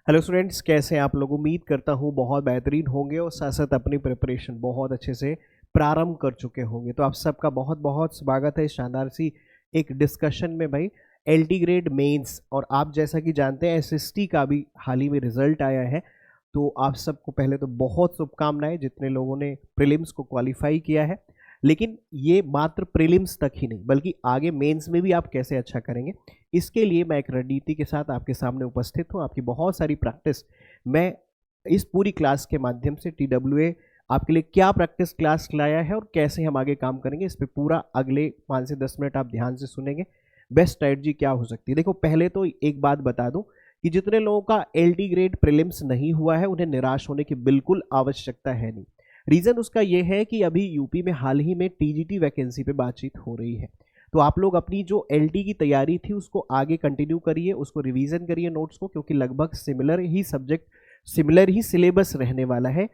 Hello students, कैसे हैं आप लोग। उम्मीद करता हूँ बहुत बेहतरीन होंगे और साथ साथ अपनी प्रिपरेशन बहुत अच्छे से प्रारंभ कर चुके होंगे। तो आप सबका बहुत बहुत स्वागत है इस शानदार सी एक डिस्कशन में भाई, एलटी ग्रेड मेंस। और आप जैसा कि जानते हैं एसएसटी का भी हाल ही में रिजल्ट आया है। तो आप सबको पहले तो बहुत शुभकामनाएं जितने लोगों ने प्रीलिम्स को क्वालिफाई किया है। लेकिन ये मात्र प्रीलिम्स तक ही नहीं बल्कि आगे मेंस में भी आप कैसे अच्छा करेंगे, इसके लिए मैं एक रणनीति के साथ आपके सामने उपस्थित हूँ। आपकी बहुत सारी प्रैक्टिस मैं इस पूरी क्लास के माध्यम से TWA आपके लिए क्या प्रैक्टिस क्लास लाया है और कैसे हम आगे काम करेंगे, इस पर पूरा अगले 5 से 10 मिनट आप ध्यान से सुनेंगे। बेस्ट स्ट्रेटजी क्या हो सकती है। देखो, पहले तो एक बात बता दूं कि जितने लोगों का LT ग्रेड प्रीलिम्स नहीं हुआ है उन्हें निराश होने की बिल्कुल आवश्यकता है नहीं। रीज़न उसका ये है कि अभी यूपी में हाल ही में TGT वैकेंसी पे बातचीत हो रही है। तो आप लोग अपनी जो LT की तैयारी थी उसको आगे कंटिन्यू करिए, उसको रिवीजन करिए नोट्स को, क्योंकि लगभग सिमिलर ही सब्जेक्ट, सिमिलर ही सिलेबस रहने वाला है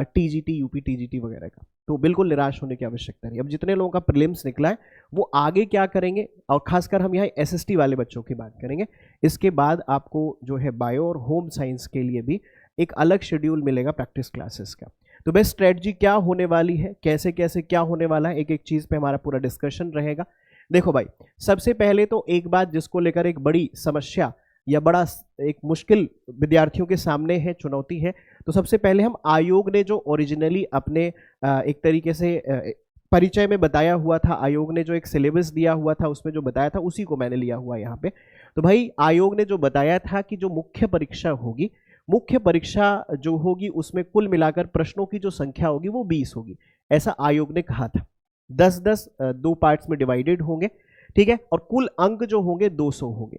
TGT यूपी TGT वगैरह का। तो बिल्कुल निराश होने की आवश्यकता नहीं। अब जितने लोगों का प्रीलिम्स निकला है वो आगे क्या करेंगे, और खासकर हम यहाँ SST वाले बच्चों की बात करेंगे। इसके बाद आपको जो है बायो और होम साइंस के लिए भी एक अलग शेड्यूल मिलेगा प्रैक्टिस क्लासेस का। तो बेस्ट स्ट्रेटजी क्या होने वाली है, कैसे कैसे क्या होने वाला है, एक एक चीज़ पे हमारा पूरा डिस्कशन रहेगा। देखो भाई, सबसे पहले तो एक बात जिसको लेकर एक बड़ी समस्या या बड़ा एक मुश्किल विद्यार्थियों के सामने है, चुनौती है। तो सबसे पहले हम आयोग ने जो ओरिजिनली अपने एक तरीके से परिचय में बताया हुआ था, आयोग ने जो एक सिलेबस दिया हुआ था उसमें जो बताया था उसी को मैंने लिया हुआ यहाँ पे। तो भाई, आयोग ने जो बताया था कि जो मुख्य परीक्षा होगी, मुख्य परीक्षा जो होगी उसमें कुल मिलाकर प्रश्नों की जो संख्या होगी वो 20 होगी, ऐसा आयोग ने कहा था। 10-10 दो पार्ट्स में डिवाइडेड होंगे, ठीक है। और कुल अंक जो होंगे 200 होंगे।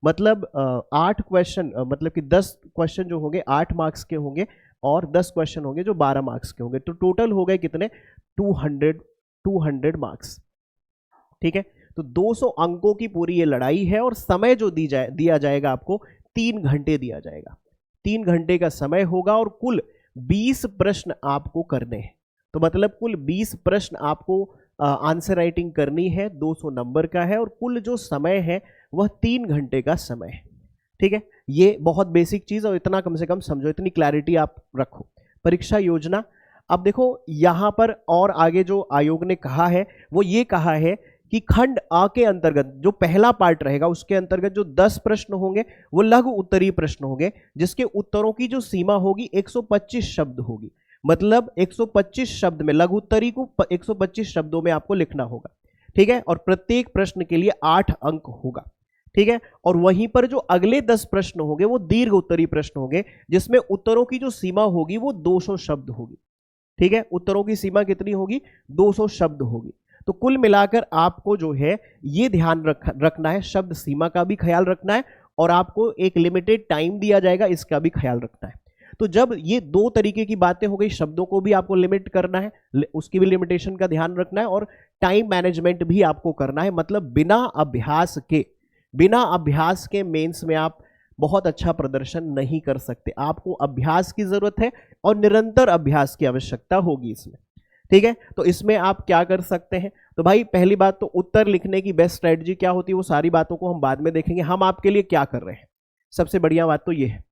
मतलब 8 क्वेश्चन, मतलब कि 10 क्वेश्चन जो होंगे 8 मार्क्स के होंगे और 10 क्वेश्चन होंगे जो 12 मार्क्स के होंगे। तो टोटल हो गए कितने, 200 मार्क्स, ठीक है। तो 200 अंकों की पूरी ये लड़ाई है और समय जो दिया जाएगा आपको 3 घंटे दिया जाएगा। 3 घंटे का समय होगा और कुल 20 प्रश्न आपको करने हैं। तो मतलब कुल 20 प्रश्न आपको आंसर राइटिंग करनी है, 200 नंबर का है और कुल जो समय है वह 3 घंटे का समय है, ठीक है। ये बहुत बेसिक चीज, और इतना कम से कम समझो, इतनी क्लैरिटी आप रखो। परीक्षा योजना, अब देखो यहां पर और आगे जो आयोग ने कहा है वो ये कहा है कि खंड A के अंतर्गत जो पहला पार्ट रहेगा उसके अंतर्गत जो 10 प्रश्न होंगे वो लघु उत्तरीय प्रश्न होंगे, जिसके उत्तरों की जो सीमा होगी 125 शब्द होगी। मतलब 125 शब्द में, लघु उत्तरीय को 125 शब्दों में आपको लिखना होगा, ठीक है। और प्रत्येक प्रश्न के लिए 8 अंक होगा, ठीक है। और वहीं पर जो अगले 10 प्रश्न होंगे वो दीर्घ उत्तरीय प्रश्न होंगे, जिसमें उत्तरों की जो सीमा होगी वो 200 शब्द होगी, ठीक है। उत्तरों की सीमा कितनी होगी, 200 शब्द होगी। तो कुल मिलाकर आपको जो है ये ध्यान रखना है, शब्द सीमा का भी ख्याल रखना है और आपको एक लिमिटेड टाइम दिया जाएगा इसका भी ख्याल रखना है। तो जब ये दो तरीके की बातें हो गई, शब्दों को भी आपको लिमिट करना है, उसकी भी लिमिटेशन का ध्यान रखना है और टाइम मैनेजमेंट भी आपको करना है। मतलब बिना अभ्यास के मेंस में आप बहुत अच्छा प्रदर्शन नहीं कर सकते। आपको अभ्यास की जरूरत है और निरंतर अभ्यास की आवश्यकता होगी इसमें, ठीक है। तो इसमें आप क्या कर सकते हैं, तो भाई पहली बात तो उत्तर लिखने की बेस्ट स्ट्रेटजी क्या होती है वो सारी बातों को हम बाद में देखेंगे। हम आपके लिए क्या कर रहे हैं, सबसे बढ़िया बात तो ये है।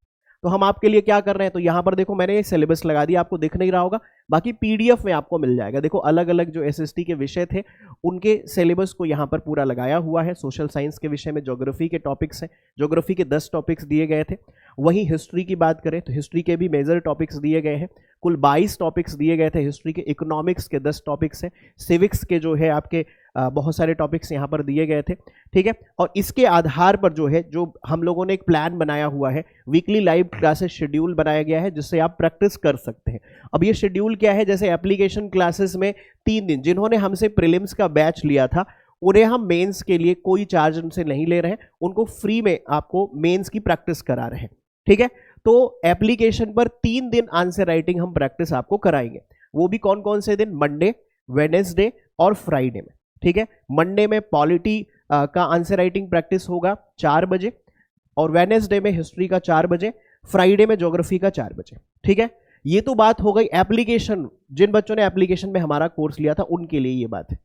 तो हम आपके लिए क्या कर रहे हैं, तो यहां पर देखो मैंने सिलेबस लगा दिया, आपको दिख नहीं रहा होगा, बाकी PDF में आपको मिल जाएगा। देखो अलग अलग जो SST के विषय थे उनके सिलेबस को यहां पर पूरा लगाया हुआ है। सोशल साइंस के विषय में ज्योग्राफी के टॉपिक्स हैं, ज्योग्राफी के 10 टॉपिक्स दिए गए थे। वहीं हिस्ट्री की बात करें तो हिस्ट्री के भी मेजर टॉपिक्स दिए गए हैं, कुल 22 टॉपिक्स दिए गए थे हिस्ट्री के। इकोनॉमिक्स के 10 टॉपिक्स हैं, सिविक्स के जो है आपके बहुत सारे टॉपिक्स यहाँ पर दिए गए थे, ठीक है। और इसके आधार पर जो है, जो हम लोगों ने एक प्लान बनाया हुआ है, वीकली लाइव क्लासेस शेड्यूल बनाया गया है जिससे आप प्रैक्टिस कर सकते हैं। अब ये शेड्यूल क्या है, जैसे एप्लीकेशन क्लासेस में 3 दिन, जिन्होंने हमसे प्रीलिम्स का बैच लिया था उन्हें हम मेंस के लिए कोई चार्ज उनसे नहीं ले रहे हैं, उनको फ्री में आपको मेंस की प्रैक्टिस करा रहे हैं, ठीक है। तो एप्लीकेशन पर 3 दिन आंसर राइटिंग हम प्रैक्टिस आपको कराएंगे। वो भी कौन कौन से दिन, मंडे, वेडनेसडे और फ्राइडे में, ठीक है। मंडे में पॉलिटी का आंसर राइटिंग प्रैक्टिस होगा 4 बजे और वेडनेसडे में हिस्ट्री का 4 बजे, फ्राइडे में ज्योग्राफी का 4 बजे, ठीक है। ये तो बात हो गई एप्लीकेशन, जिन बच्चों ने एप्लीकेशन में हमारा कोर्स लिया था उनके लिए ये बात है।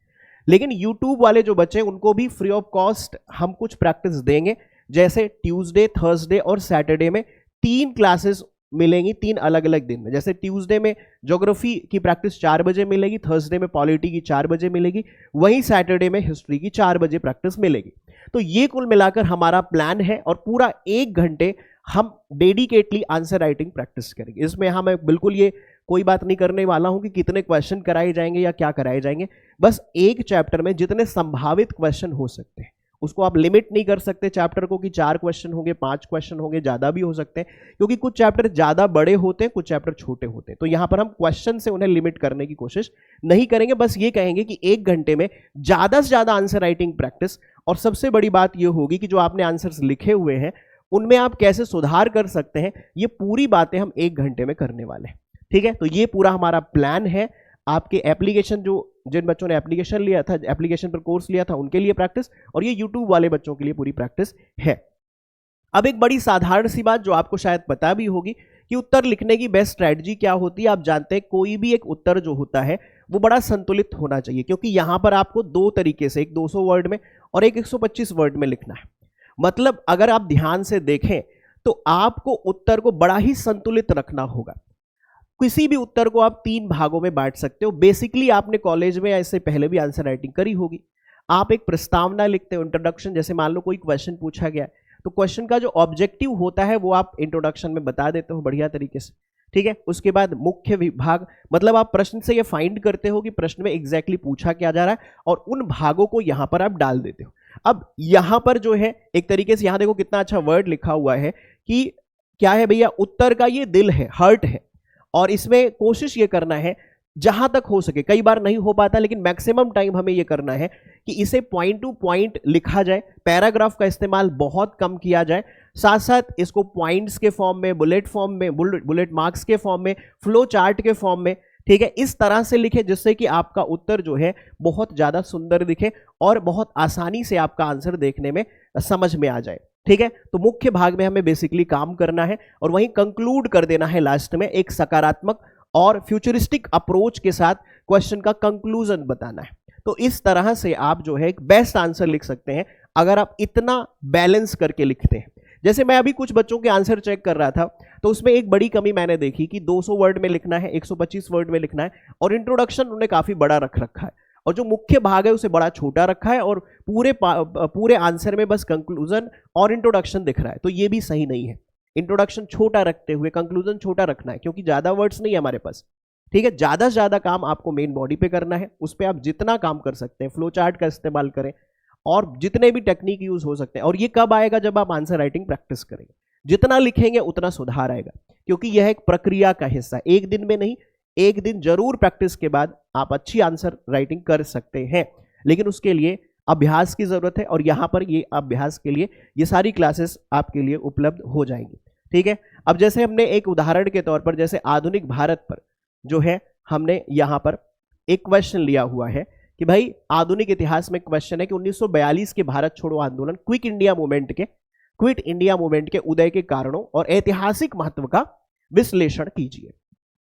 लेकिन यूट्यूब वाले जो बच्चे उनको भी फ्री ऑफ कॉस्ट हम कुछ प्रैक्टिस देंगे, जैसे ट्यूसडे, थर्सडे और सैटरडे में 3 क्लासेस मिलेंगी 3 अलग अलग दिन में। जैसे ट्यूसडे में ज्योग्राफी की प्रैक्टिस 4 बजे मिलेगी, थर्सडे में पॉलिटी की 4 बजे मिलेगी, वहीं सैटरडे में हिस्ट्री की 4 बजे प्रैक्टिस मिलेगी। तो ये कुल मिलाकर हमारा प्लान है और पूरा 1 घंटे हम डेडिकेटली आंसर राइटिंग प्रैक्टिस करेंगे। इसमें हम बिल्कुल ये कोई बात नहीं करने वाला हूं कि कितने क्वेश्चन कराए जाएंगे या क्या कराए जाएंगे, बस एक चैप्टर में जितने संभावित क्वेश्चन हो सकते हैं उसको आप लिमिट नहीं कर सकते चैप्टर को कि 4 क्वेश्चन होंगे, 5 क्वेश्चन होंगे, ज्यादा भी हो सकते हैं, क्योंकि कुछ चैप्टर ज्यादा बड़े होते हैं, कुछ चैप्टर छोटे होते हैं। तो यहां पर हम क्वेश्चन से उन्हें लिमिट करने की कोशिश नहीं करेंगे, बस ये कहेंगे कि 1 घंटे में ज्यादा से ज्यादा आंसर राइटिंग प्रैक्टिस। और सबसे बड़ी बात यह होगी कि जो आपने आंसर्स लिखे हुए हैं उनमें आप कैसे सुधार कर सकते हैं, ये पूरी बातें हम 1 घंटे में करने वाले हैं। ठीक है, तो ये पूरा हमारा प्लान है। आपके एप्लीकेशन, जो जिन बच्चों ने एप्लीकेशन लिया था, एप्लीकेशन पर कोर्स लिया था, उनके लिए प्रैक्टिस, और ये यूट्यूब वाले बच्चों के लिए पूरी प्रैक्टिस है। अब एक बड़ी साधारण सी बात जो आपको शायद पता भी होगी कि उत्तर लिखने की बेस्ट स्ट्रैटेजी क्या होती है। आप जानते हैं कोई भी एक उत्तर जो होता है वो बड़ा संतुलित होना चाहिए, क्योंकि यहां पर आपको 2 तरीके से, एक 200 वर्ड में और एक 125 वर्ड में लिखना है। मतलब अगर आप ध्यान से देखें तो आपको उत्तर को बड़ा ही संतुलित रखना होगा। किसी भी उत्तर को आप 3 भागों में बांट सकते हो। बेसिकली आपने कॉलेज में या इससे पहले भी आंसर राइटिंग करी होगी। आप एक प्रस्तावना लिखते हो, इंट्रोडक्शन। जैसे मान लो कोई क्वेश्चन पूछा गया तो क्वेश्चन का जो ऑब्जेक्टिव होता है वो आप इंट्रोडक्शन में बता देते हो बढ़िया तरीके से। ठीक है, उसके बाद मुख्य विभाग, मतलब आप प्रश्न से ये फाइंड करते हो कि प्रश्न में एग्जैक्टली पूछा क्या जा रहा है और उन भागों को यहां पर आप डाल देते हो। अब यहां पर जो है एक तरीके से, यहां देखो कितना अच्छा वर्ड लिखा हुआ है कि क्या है भैया, उत्तर का ये दिल है, हार्ट है। और इसमें कोशिश ये करना है जहां तक हो सके, कई बार नहीं हो पाता लेकिन मैक्सिमम टाइम हमें ये करना है कि इसे पॉइंट टू पॉइंट लिखा जाए, पैराग्राफ का इस्तेमाल बहुत कम किया जाए, साथ साथ इसको पॉइंट्स के फॉर्म में, बुलेट फॉर्म में, बुलेट मार्क्स के फॉर्म में, फ्लो चार्ट के फॉर्म में, ठीक है, इस तरह से लिखे जिससे कि आपका उत्तर जो है बहुत ज्यादा सुंदर दिखे और बहुत आसानी से आपका आंसर देखने में समझ में आ जाए। ठीक है, तो मुख्य भाग में हमें बेसिकली काम करना है और वहीं कंक्लूड कर देना है लास्ट में एक सकारात्मक और फ्यूचरिस्टिक अप्रोच के साथ क्वेश्चन का कंक्लूजन बताना है। तो इस तरह से आप जो है एक बेस्ट आंसर लिख सकते हैं अगर आप इतना बैलेंस करके लिखते हैं। जैसे मैं अभी कुछ बच्चों के आंसर चेक कर रहा था तो उसमें एक बड़ी कमी मैंने देखी कि 200 वर्ड में लिखना है, 125 वर्ड में लिखना है और इंट्रोडक्शन उन्होंने काफी बड़ा रख रखा है और जो मुख्य भाग है उसे बड़ा छोटा रखा है और पूरे आंसर में बस कंक्लूजन और इंट्रोडक्शन दिख रहा है। तो ये भी सही नहीं है। इंट्रोडक्शन छोटा रखते हुए कंक्लूजन छोटा रखना है, क्योंकि ज्यादा वर्ड्स नहीं है हमारे पास। ठीक है, ज्यादा से ज्यादा काम आपको मेन बॉडी पे करना है, उस पर आप जितना काम कर सकते हैं, फ्लो चार्ट का इस्तेमाल करें और जितने भी टेक्निक यूज हो सकते हैं। और ये कब आएगा, जब आप आंसर राइटिंग प्रैक्टिस करेंगे। जितना लिखेंगे उतना सुधार आएगा, क्योंकि यह एक प्रक्रिया का हिस्सा, एक दिन में नहीं, एक दिन जरूर प्रैक्टिस के बाद आप अच्छी आंसर राइटिंग कर सकते हैं, लेकिन उसके लिए अभ्यास की जरूरत है और यहां पर ये अभ्यास के लिए ये सारी क्लासेस आपके लिए उपलब्ध हो जाएंगी। ठीक है, अब जैसे हमने एक उदाहरण के तौर पर, जैसे आधुनिक भारत पर जो है हमने यहां पर एक क्वेश्चन लिया हुआ है कि भाई आधुनिक इतिहास में क्वेश्चन है कि 1942 के भारत छोड़ो आंदोलन, क्विट इंडिया मूवमेंट के उदय के कारणों और ऐतिहासिक महत्व का विश्लेषण कीजिए।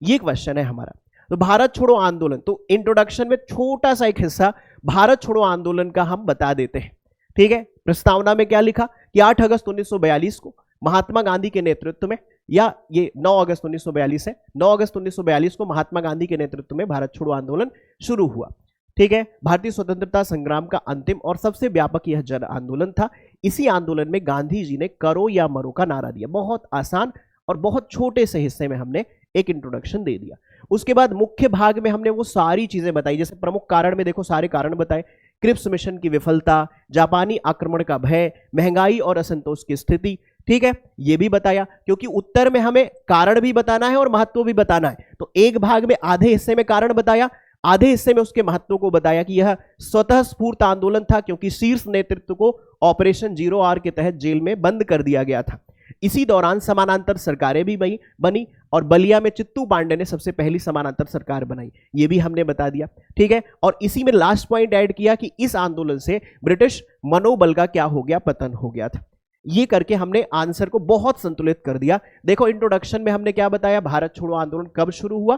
ये क्वेश्चन है हमारा। तो भारत छोड़ो आंदोलन, तो इंट्रोडक्शन में छोटा सा एक हिस्सा भारत छोड़ो आंदोलन का हम बता देते हैं। ठीक है, प्रस्तावना में क्या लिखा कि 8 अगस्त 1942 को महात्मा गांधी के नेतृत्व में, या ये 9 अगस्त 1942 है, 9 अगस्त 1942 को महात्मा गांधी के नेतृत्व में भारत छोड़ो आंदोलन शुरू हुआ। ठीक है, भारतीय स्वतंत्रता संग्राम का अंतिम और सबसे व्यापक यह जन आंदोलन था। इसी आंदोलन में गांधी जी ने करो या मरो का नारा दिया। बहुत आसान और बहुत छोटे से हिस्से में हमने एक इंट्रोडक्शन दे दिया। उसके बाद मुख्य भाग में हमने वो सारी चीजें बताई, जैसे प्रमुख कारण में देखो सारे कारण बताए, क्रिप्स मिशन की विफलता, जापानी आक्रमण का भय, महंगाई और असंतोष की स्थिति। ठीक है, ये भी बताया, क्योंकि उत्तर में हमें कारण भी बताना है और महत्व भी बताना है। तो एक भाग में आधे हिस्से में कारण बताया, आधे हिस्से में उसके महत्व को बताया कि यह स्वतः स्फूर्त आंदोलन था, क्योंकि शीर्ष नेतृत्व को ऑपरेशन 0R के तहत जेल में बंद कर दिया गया था। इसी दौरान समानांतर सरकारें भी बनी और बलिया में चित्तू पांडे ने सबसे पहली समानांतर सरकार बनाई, ये भी हमने बता दिया। ठीक है, और इसी में लास्ट पॉइंट ऐड किया कि इस आंदोलन से ब्रिटिश मनोबल का क्या हो गया, पतन हो गया था। ये करके हमने आंसर को बहुत संतुलित कर दिया। देखो इंट्रोडक्शन में हमने क्या बताया, भारत छोड़ो आंदोलन कब शुरू हुआ।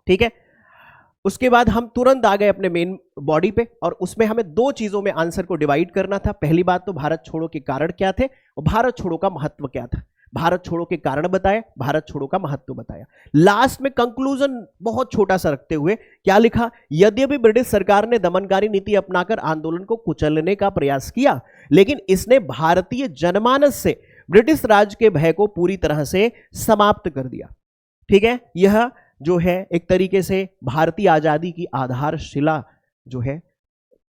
ठीक है, उसके बाद हम तुरंत आ गए अपने मेन बॉडी पे और उसमें हमें 2 चीजों में आंसर को डिवाइड करना था। पहली बात तो भारत छोड़ो के कारण क्या थे और भारत छोड़ो का महत्व क्या था। भारत छोड़ो के कारण बताए, भारत छोड़ो का महत्व बताया। लास्ट में कंक्लूजन बहुत छोटा सा रखते हुए क्या लिखा, यद्यपि ब्रिटिश सरकार ने दमनकारी नीति अपनाकर आंदोलन को कुचलने का प्रयास किया, लेकिन इसने भारतीय जनमानस से ब्रिटिश राज के भय को पूरी तरह से समाप्त कर दिया। ठीक है, यह जो है एक तरीके से भारतीय आजादी की आधारशिला जो है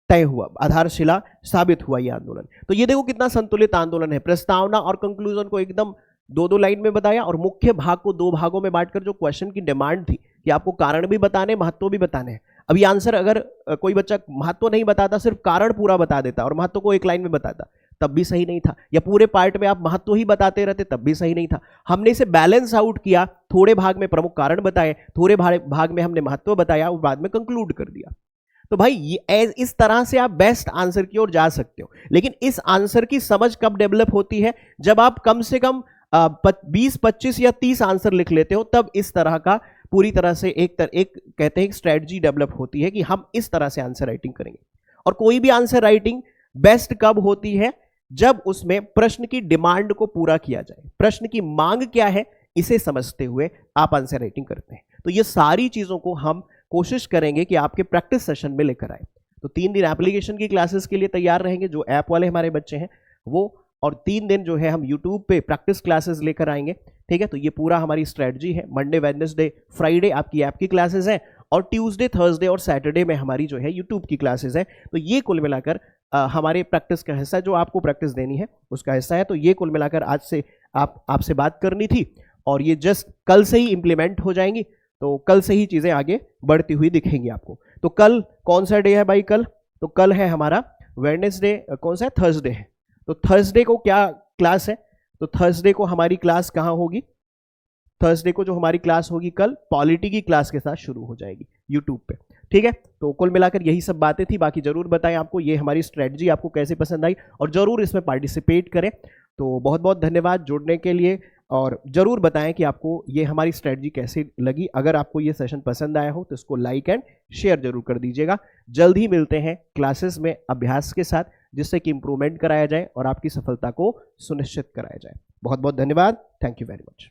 तय हुआ, आधारशिला साबित हुआ ये आंदोलन। तो ये देखो कितना संतुलित आंदोलन है। प्रस्तावना और कंक्लूजन को एकदम दो दो लाइन में बताया और मुख्य भाग को दो भागों में बांटकर जो क्वेश्चन की डिमांड थी कि आपको कारण भी बताने, महत्व भी बताने हैं। अब ये आंसर अगर कोई बच्चा महत्व नहीं बताता, सिर्फ कारण पूरा बता देता और महत्व को एक लाइन में बताता, तब भी सही नहीं था, या पूरे पार्ट में आप महत्व ही बताते रहते, तब भी सही नहीं था। हमने इसे बैलेंस आउट किया, थोड़े भाग में प्रमुख कारण बताए, थोड़े भाग में हमने महत्व बताया और बाद में कंक्लूड कर दिया। तो भाई ये इस तरह से आप बेस्ट आंसर की ओर जा सकते हो। लेकिन इस आंसर की समझ कब डेवलप होती है, जब आप कम से कम 20, 25 या 30 आंसर लिख लेते हो, तब इस तरह का पूरी तरह से एक कहते हैं स्ट्रेटजी डेवलप होती है कि हम इस तरह से आंसर राइटिंग करेंगे। और कोई भी आंसर राइटिंग बेस्ट कब होती है, जब उसमें प्रश्न की डिमांड को पूरा किया जाए, प्रश्न की मांग क्या है इसे समझते हुए आप आंसर राइटिंग करते हैं। तो ये सारी चीजों को हम कोशिश करेंगे कि आपके प्रैक्टिस सेशन में लेकर आए। तो 3 दिन एप्लीकेशन की क्लासेस के लिए तैयार रहेंगे जो ऐप वाले हमारे बच्चे हैं वो, और 3 दिन जो है हम यूट्यूब पे प्रैक्टिस क्लासेस लेकर आएंगे। ठीक है, तो ये पूरा हमारी स्ट्रेटजी है। मंडे, वेडनेसडे, फ्राइडे आपकी ऐप की क्लासेस है और ट्यूसडे, थर्सडे और सैटरडे में हमारी जो है यूट्यूब की क्लासेस है। तो ये कुल मिलाकर हमारे प्रैक्टिस का हिस्सा, जो आपको प्रैक्टिस देनी है उसका हिस्सा है। तो ये कुल मिलाकर आज से आपसे बात करनी थी और ये जस्ट कल से ही इंप्लीमेंट हो जाएंगी। तो कल से ही चीजें आगे बढ़ती हुई दिखेंगी आपको। तो कल कौन सा डे है भाई? कल तो कल है हमारा वेडनेसडे, कौन सा है? थर्सडे है। तो थर्सडे को क्या क्लास है? तो थर्सडे को हमारी क्लास कहाँ होगी? थर्सडे को जो हमारी क्लास होगी कल, पॉलिटी की क्लास के साथ शुरू हो जाएगी यूट्यूब पे। ठीक है, तो कुल मिलाकर यही सब बातें थी। बाकी जरूर बताएं आपको ये हमारी स्ट्रेटजी आपको कैसे पसंद आई और जरूर इसमें पार्टिसिपेट करें। तो बहुत बहुत धन्यवाद जुड़ने के लिए और जरूर बताएं कि आपको ये हमारी स्ट्रेटजी कैसी लगी। अगर आपको ये सेशन पसंद आया हो तो इसको लाइक एंड शेयर जरूर कर दीजिएगा। जल्द ही मिलते हैं क्लासेस में अभ्यास के साथ, जिससे कि इंप्रूवमेंट कराया जाए और आपकी सफलता को सुनिश्चित कराया जाए। बहुत बहुत धन्यवाद। Thank you very much.